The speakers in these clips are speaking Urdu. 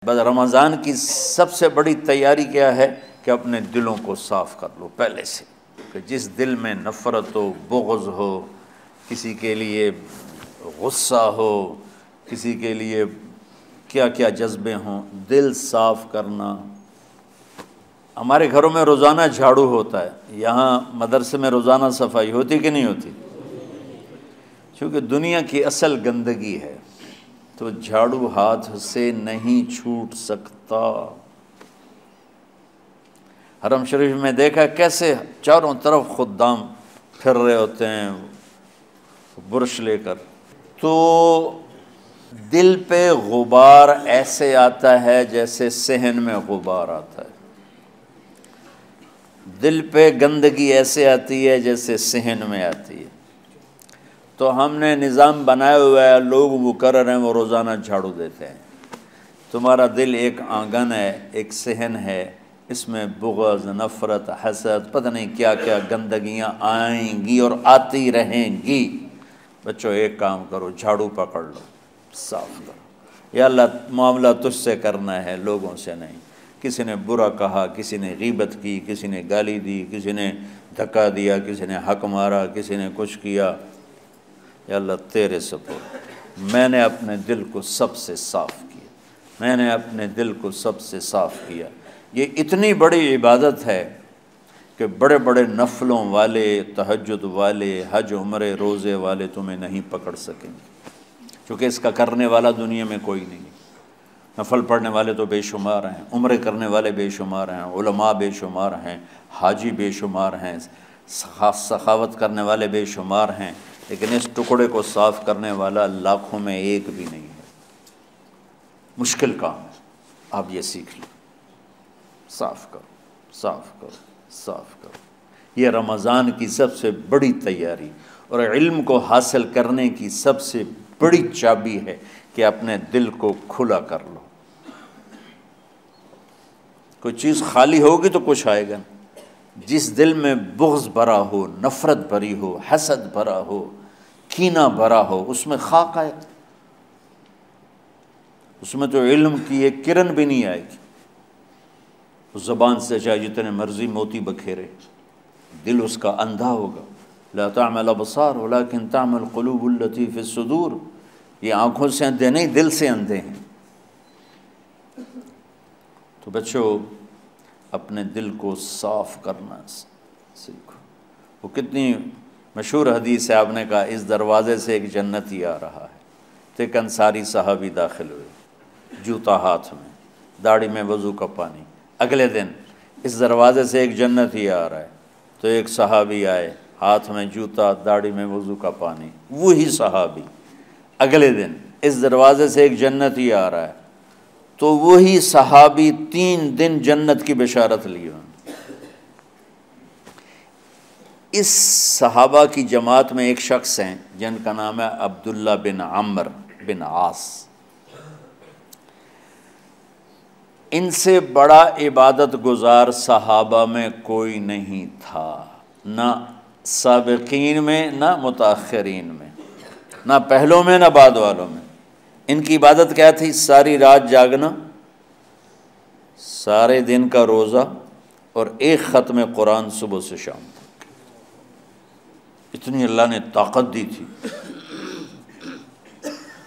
بس رمضان کی سب سے بڑی تیاری کیا ہے کہ اپنے دلوں کو صاف کر لو پہلے سے، کہ جس دل میں نفرت ہو، بغض ہو، کسی کے لیے غصہ ہو، کسی کے لیے کیا کیا جذبے ہوں، دل صاف کرنا۔ ہمارے گھروں میں روزانہ جھاڑو ہوتا ہے، یہاں مدرسے میں روزانہ صفائی ہوتی کہ نہیں ہوتی؟ چونکہ دنیا کی اصل گندگی ہے تو جھاڑو ہاتھ سے نہیں چھوٹ سکتا۔ حرم شریف میں دیکھا کیسے چاروں طرف خدام پھر رہے ہوتے ہیں برش لے کر، تو دل پہ غبار ایسے آتا ہے جیسے صحن میں غبار آتا ہے، دل پہ گندگی ایسے آتی ہے جیسے صحن میں آتی ہے۔ تو ہم نے نظام بنایا ہوا ہے، لوگ وہ کر رہے ہیں، وہ روزانہ جھاڑو دیتے ہیں۔ تمہارا دل ایک آنگن ہے، ایک صحن ہے، اس میں بغض، نفرت، حسد، پتہ نہیں کیا کیا گندگیاں آئیں گی اور آتی رہیں گی۔ بچوں ایک کام کرو، جھاڑو پکڑ لو، صاف کرو۔ یا اللہ معاملہ تجھ سے کرنا ہے، لوگوں سے نہیں۔ کسی نے برا کہا، کسی نے غیبت کی، کسی نے گالی دی، کسی نے دھکا دیا، کسی نے حق مارا، کسی نے کچھ کیا، یا اللہ تیرے سپرد، میں نے اپنے دل کو سب سے صاف کیا، میں نے اپنے دل کو سب سے صاف کیا۔ یہ اتنی بڑی عبادت ہے کہ بڑے بڑے نفلوں والے، تہجد والے، حج عمرے روزے والے تمہیں نہیں پکڑ سکیں گے، چونکہ اس کا کرنے والا دنیا میں کوئی نہیں ہے۔ نفل پڑھنے والے تو بے شمار ہیں، عمرے کرنے والے بے شمار ہیں، علماء بے شمار ہیں، حاجی بے شمار ہیں، سخاوت کرنے والے بے شمار ہیں، لیکن اس ٹکڑے کو صاف کرنے والا لاکھوں میں ایک بھی نہیں ہے۔ مشکل کام ہے، آپ یہ سیکھ لیں، صاف کرو، صاف کرو، صاف کرو۔ یہ رمضان کی سب سے بڑی تیاری اور علم کو حاصل کرنے کی سب سے بڑی چابی ہے کہ اپنے دل کو کھلا کر لو۔ کوئی چیز خالی ہوگی تو کچھ آئے گا۔ جس دل میں بغض بھرا ہو، نفرت بھری ہو، حسد بھرا ہو، کینہ بھرا ہو، اس میں خاک آئے گا، اس میں تو علم کی ایک کرن بھی نہیں آئے گی۔ اس زبان سے چاہے جتنے مرضی موتی بکھیرے، دل اس کا اندھا ہوگا۔ لا تعمى الابصار ولكن تعمى القلوب التي في الصدور، یہ آنکھوں سے اندھے نہیں، دل سے اندھے ہیں۔ تو بچوں اپنے دل کو صاف کرنا سیکھو۔ وہ کتنی مشہور حدیث ہے، آپ نے کہا اس دروازے سے ایک جنتی آ رہا ہے، تو ایک انصاری صحابی داخل ہوئے، جوتا ہاتھ میں، داڑھی میں وضو کا پانی۔ اگلے دن اس دروازے سے ایک جنتی آ رہا ہے، تو ایک صحابی آئے، ہاتھ میں جوتا، داڑھی میں وضو کا پانی۔ وہی صحابی اگلے دن اس دروازے سے ایک جنتی آ رہا ہے، تو وہی صحابی 3 دن جنت کی بشارت لی۔ اس صحابہ کی جماعت میں ایک شخص ہیں جن کا نام ہے عبداللہ بن عمرو بن عاص۔ ان سے بڑا عبادت گزار صحابہ میں کوئی نہیں تھا، نہ سابقین میں نہ متاخرین میں، نہ پہلوں میں نہ بعد والوں میں۔ ان کی عبادت کیا تھی؟ ساری رات جاگنا، سارے دن کا روزہ، اور ایک ختم قرآن صبح سے شام تک۔ اتنی اللہ نے طاقت دی تھی۔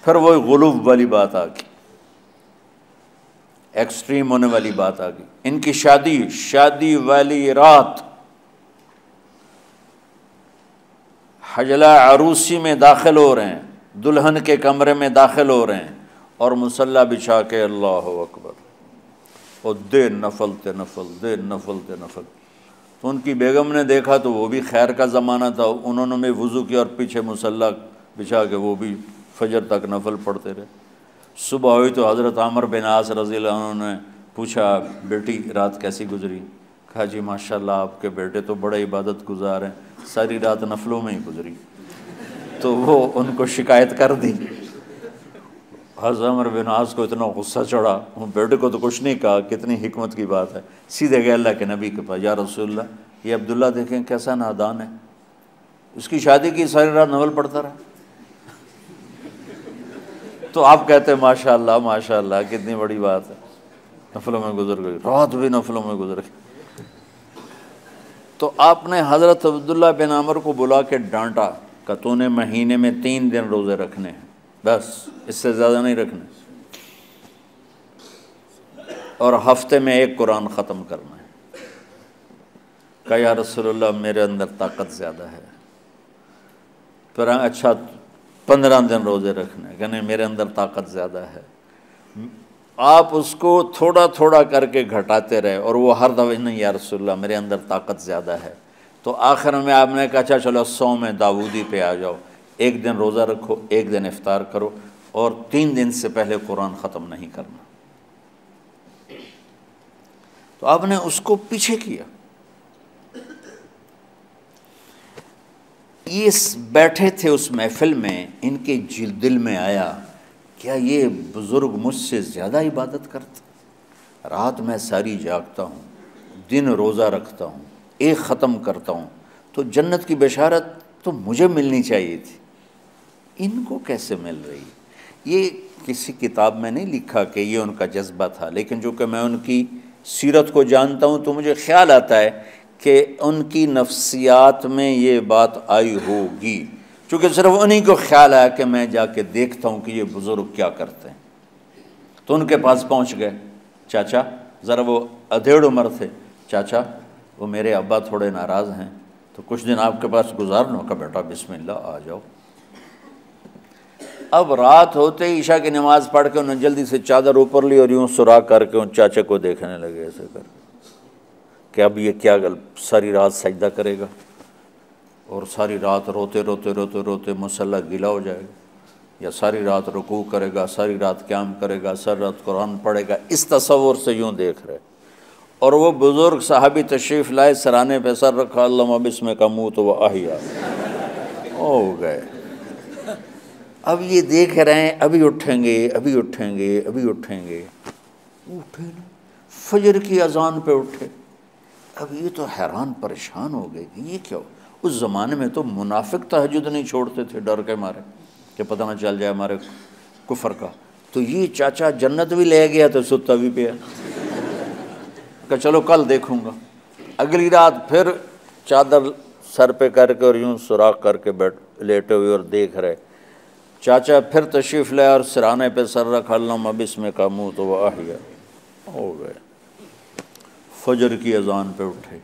پھر وہی غلوب والی بات آ گئی، ایکسٹریم ہونے والی بات آ گئی۔ ان کی شادی والی رات حجلہ عروسی میں داخل ہو رہے ہیں، دلہن کے کمرے میں داخل ہو رہے ہیں، اور مصلی بچھا کے اللہ اکبر، اور دیر نفل تے نفل، دیر نفل تے نفل۔ تو ان کی بیگم نے دیکھا تو وہ بھی خیر کا زمانہ تھا، انہوں نے بھی وضو کیا اور پیچھے مصلی بچھا کے وہ بھی فجر تک نفل پڑھتے رہے۔ صبح ہوئی تو حضرت عمرو بن عاص رضی اللہ عنہ نے پوچھا بیٹی رات کیسی گزری؟ کہا جی ماشاءاللہ آپ کے بیٹے تو بڑے عبادت گزار ہیں، ساری رات نفلوں میں ہی گزری۔ تو وہ ان کو شکایت کر دی۔ حضرت عمرو بن عاص کو اتنا غصہ چڑھا، وہ بیٹے کو تو کچھ نہیں کہا، کتنی حکمت کی بات ہے، سیدھے گئے اللہ کے نبی کے پاس، یا رسول اللہ یہ عبداللہ دیکھیں کیسا نادان ہے، اس کی شادی کی ساری رات نفل پڑھتا رہا۔ تو آپ کہتے ہیں ماشاء اللہ کتنی بڑی بات ہے، نفلوں میں گزر گئی، رات بھی نفلوں میں گزر گئی۔ تو آپ نے حضرت عبداللہ بن عمر کو بلا کے ڈانٹا کہ تو نے مہینے میں 3 دن روزے رکھنے ہیں، بس اس سے زیادہ نہیں رکھنے، اور ہفتے میں 1 قرآن ختم کرنا ہے۔ کہا یا رسول اللہ میرے اندر طاقت زیادہ ہے۔ پھر اچھا 15 دن روزے رکھنے، کہ نہیں میرے اندر طاقت زیادہ ہے۔ آپ اس کو تھوڑا تھوڑا کر کے گھٹاتے رہے، اور وہ ہر دفعہ نہیں یا رسول اللہ میرے اندر طاقت زیادہ ہے۔ تو آخر میں آپ نے کہا اچھا چلو صوم داؤدی پہ آ جاؤ، 1 دن روزہ رکھو، 1 دن افطار کرو، اور 3 دن سے پہلے قرآن ختم نہیں کرنا۔ تو آپ نے اس کو پیچھے کیا۔ یہ بیٹھے تھے اس محفل میں، ان کے دل میں آیا کیا یہ بزرگ مجھ سے زیادہ عبادت کرتا؟ رات میں ساری جاگتا ہوں، دن روزہ رکھتا ہوں، 1 ختم کرتا ہوں، تو جنت کی بشارت تو مجھے ملنی چاہیے تھی، ان کو کیسے مل رہی؟ یہ کسی کتاب میں نہیں لکھا کہ یہ ان کا جذبہ تھا، لیکن جو کہ میں ان کی سیرت کو جانتا ہوں تو مجھے خیال آتا ہے کہ ان کی نفسیات میں یہ بات آئی ہوگی، چونکہ صرف انہی کو خیال آیا کہ میں جا کے دیکھتا ہوں کہ یہ بزرگ کیا کرتے ہیں۔ تو ان کے پاس پہنچ گئے، چاچا، ذرا وہ ادھیڑ عمر تھے، چاچا وہ میرے ابا تھوڑے ناراض ہیں، تو کچھ دن آپ کے پاس گزارنا کا، بیٹا بسم اللہ آ جاؤ۔ اب رات ہوتے ہی عشاء کی نماز پڑھ کے انہوں نے جلدی سے چادر اوپر لی اور یوں سراغ کر کے ان چاچے کو دیکھنے لگے ایسے کر کے کہ اب یہ کیا ساری رات سجدہ کرے گا، اور ساری رات روتے روتے روتے روتے مصلی گیلا ہو جائے گا، یا ساری رات رکوع کرے گا، ساری رات قیام کرے گا، ساری رات قرآن پڑھے گا، اس تصور سے یوں دیکھ رہے۔ اور وہ بزرگ صحابی تشریف لائے، سرانے پہ سر رکھا، اللہم بسمک اموت و احیا، ہو گئے۔ اب یہ دیکھ رہے ہیں ابھی اٹھیں گے، ابھی اٹھیں گے، ابھی اٹھیں گے، اٹھے نا، فجر کی اذان پہ اٹھے۔ اب یہ تو حیران پریشان ہو گئے کہ یہ کیا ہو؟ اس زمانے میں تو منافق تہجد نہیں چھوڑتے تھے ڈر کے مارے کہ پتہ نہ چل جائے ہمارے کفر کا، تو یہ چاچا جنت بھی لے گیا تو ستا بھی پیا کہ چلو کل دیکھوں گا۔ اگلی رات پھر چادر سر پہ کر کے اور یوں سوراخ کر کے لیٹے ہوئے اور دیکھ رہے۔ چاچا پھر تشریف لے اور سرانے پہ سر رکھا، اللہم بسمک اموت و احیا، ہو گئے۔ فجر کی اذان پہ اٹھے،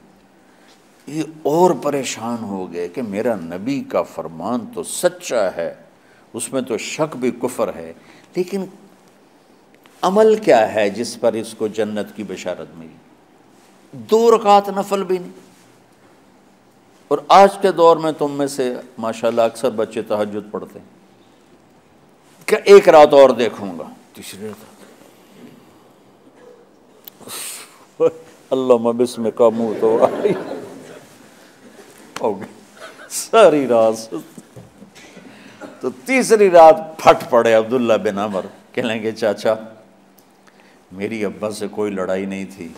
یہ اور پریشان ہو گئے کہ میرا نبی کا فرمان تو سچا ہے، اس میں تو شک بھی کفر ہے، لیکن عمل کیا ہے جس پر اس کو جنت کی بشارت ملی؟ 2 رکعت نفل بھی نہیں۔ اور آج کے دور میں تم میں سے ماشاءاللہ اکثر بچے تہجد پڑھتے ہیں کہ 1 رات اور دیکھوں گا، تیسری رات اللہم بسمک اموت و احیا، ہو گئی ساری رات۔ تو تیسری رات پھٹ پڑے عبداللہ بن عمر، کہنے گے چاچا میری ابا سے کوئی لڑائی نہیں تھی،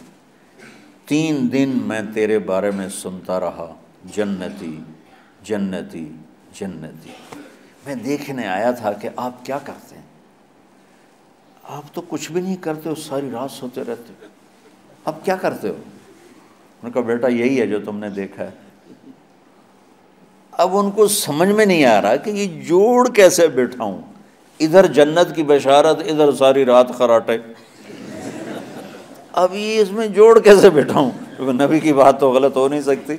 3 دن میں تیرے بارے میں سنتا رہا، جنتی جنتی جنتی۔ میں دیکھنے آیا تھا کہ آپ کیا کرتے ہیں، آپ تو کچھ بھی نہیں کرتے ہو، ساری رات سوتے رہتے ہو، اب کیا کرتے ہو؟ انہوں نے کہا بیٹا یہی ہے جو تم نے دیکھا ہے۔ اب ان کو سمجھ میں نہیں آ رہا کہ یہ جوڑ کیسے بٹھاؤں، ادھر جنت کی بشارت، ادھر ساری رات خراٹے، اب یہ اس میں جوڑ کیسے بٹھاؤں، کیونکہ نبی کی بات تو غلط ہو نہیں سکتی۔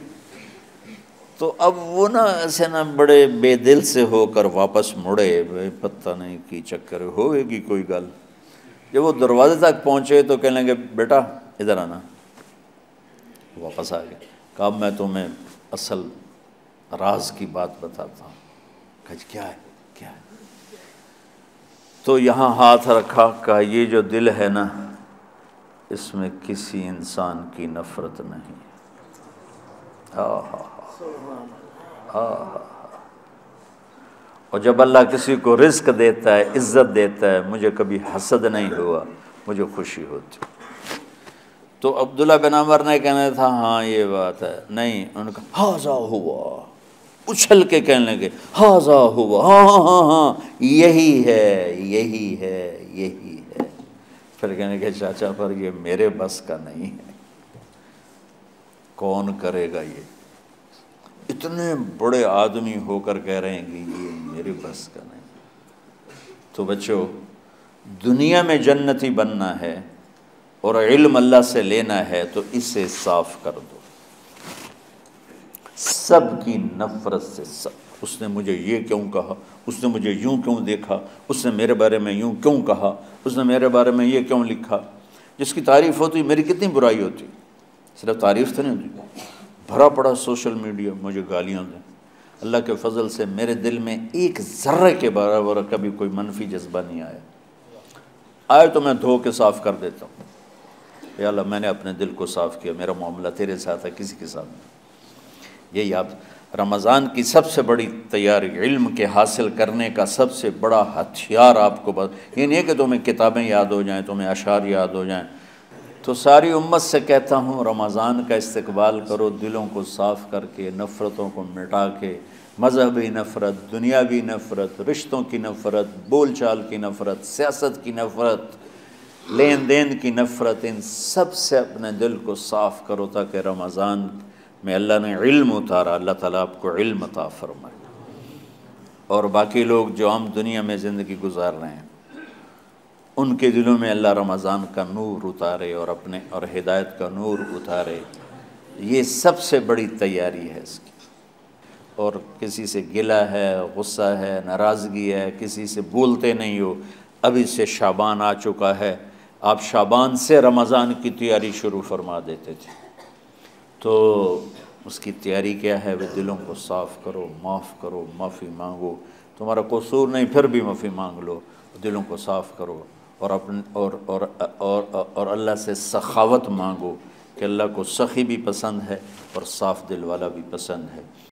تو اب وہ نا ایسے نا بڑے بے دل سے ہو کر واپس مڑے، پتہ نہیں کی چکر ہوئے گی کوئی گل۔ جب وہ دروازے تک پہنچے تو کہنے لگے بیٹا ادھر آنا، واپس آ گئے۔ کہا میں تمہیں اصل راز کی بات بتاتا ہوں۔ کہا کیا ہے کیا ہے؟ تو یہاں ہاتھ رکھا، کہا یہ جو دل ہے نا اس میں کسی انسان کی نفرت نہیں۔ اور جب اللہ کسی کو رزق دیتا ہے، عزت دیتا ہے، مجھے کبھی حسد نہیں ہوا، مجھے خوشی ہوتی۔ تو عبداللہ بن عمر نے کہنا تھا ہاں یہ بات ہے، نہیں، انہوں نے کہا ھذا ہوا، اچھل کے کہنے لگے ہاذا ہوا، ہاں ہاں ہاں ہاں یہی ہے یہی ہے یہی ہے۔ پھر کہنے کہ چاچا پر یہ میرے بس کا نہیں ہے، کون کرے گا یہ؟ اتنے بڑے آدمی ہو کر کہہ رہے ہیں کہ یہ میرے بس کا نہیں۔ تو بچوں، دنیا میں جنتی بننا ہے اور علم اللہ سے لینا ہے تو اسے صاف کر دو، سب کی نفرت سے۔ سب، اس نے مجھے یہ کیوں کہا، اس نے مجھے یوں کیوں دیکھا، اس نے میرے بارے میں یوں کیوں کہا، اس نے میرے بارے میں یہ کیوں لکھا۔ جس کی تعریف ہوتی میری کتنی برائی ہوتی، صرف تعریف تو نہیں ہوتی، بھرا پڑا سوشل میڈیا مجھے گالیاں دیں۔ اللہ کے فضل سے میرے دل میں ایک ذرے کے برابر کبھی کوئی منفی جذبہ نہیں آیا، آئے تو میں دھو کے صاف کر دیتا ہوں، یا اللہ میں نے اپنے دل کو صاف کیا، میرا معاملہ تیرے ساتھ ہے، کسی کے ساتھ نہیں۔ یہی آپ رمضان کی سب سے بڑی تیاری، علم کے حاصل کرنے کا سب سے بڑا ہتھیار آپ کو یہ نہیں ہے کہ تمہیں کتابیں یاد ہو جائیں، تمہیں اشعار یاد ہو جائیں۔ تو ساری امت سے کہتا ہوں رمضان کا استقبال کرو دلوں کو صاف کر کے، نفرتوں کو مٹا کے، مذہبی نفرت، دنیاوی نفرت، رشتوں کی نفرت، بول چال کی نفرت، سیاست کی نفرت، لین دین کی نفرت، ان سب سے اپنے دل کو صاف کرو تاکہ رمضان میں اللہ نے علم اتارا، اللہ تعالیٰ آپ کو علم عطا فرمائے، اور باقی لوگ جو عام دنیا میں زندگی گزار رہے ہیں ان کے دلوں میں اللہ رمضان کا نور اتارے اور ہدایت کا نور اتارے۔ یہ سب سے بڑی تیاری ہے اس کی۔ اور کسی سے گلہ ہے، غصہ ہے، ناراضگی ہے، کسی سے بولتے نہیں ہو، ابھی سے شعبان آ چکا ہے، آپ شعبان سے رمضان کی تیاری شروع فرما دیتے تھے۔ تو اس کی تیاری کیا ہے؟ وہ دلوں کو صاف کرو، معاف کرو، معافی مانگو، تمہارا قصور نہیں پھر بھی معافی مانگ لو، دلوں کو صاف کرو، اور اللہ سے سخاوت مانگو کہ اللہ کو سخی بھی پسند ہے اور صاف دل والا بھی پسند ہے۔